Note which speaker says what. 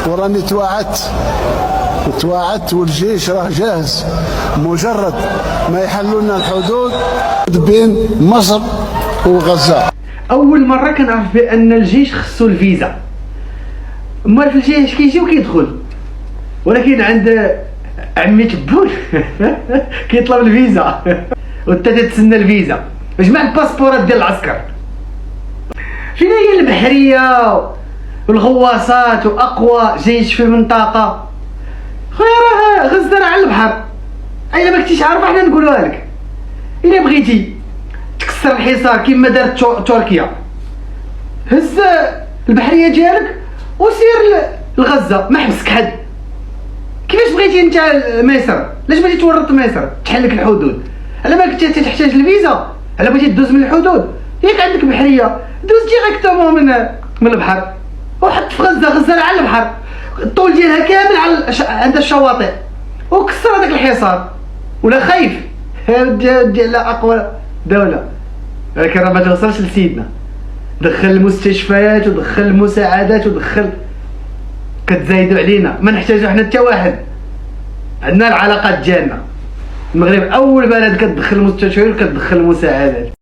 Speaker 1: وراني توعدت والجيش راه جاهز، مجرد ما يحلوا لنا الحدود بين مصر وغزة.
Speaker 2: اول مره كنعرف بان الجيش خصو الفيزا. امال في الجيش كيجي وكيدخل، ولكن عند عمي تبون كيطلب الفيزا وانت تتسنى الفيزا وجمع الباسبورات ديال العسكر. فين هي البحريه والغواصات واقوى جيش في المنطقه؟ خويا راه غزه راه على البحر. الا ما كنتيش عارف حنا نقولوها لك. الا بغيتي تكسر الحصار كما دارت تركيا، هز البحريه ديالك وسير لغزه، ما حبسك حد. كيفاش بغيتي انت مصر؟ علاش بغيتي تورط مصر تحل لك الحدود؟ على ما كنتي تحتاج الفيزا، على بغيتي تدوز من الحدود، ياك عندك بحريه دوز ديريكتومون من البحر وحط في غزه على البحر، الطول ديالها كامل على عند الشواطئ، وكسر هذاك الحصار. ولا خايف ديال اقوى دوله، ولكن راه ما توصلش لسيدنا. دخل المستشفيات ودخل المساعدات ودخل، كتزايدوا علينا، ما نحتاجو حنا حتى واحد. عندنا العلاقات ديالنا. المغرب اول بلد كتدخل المستشفيات وكتدخل المساعدات.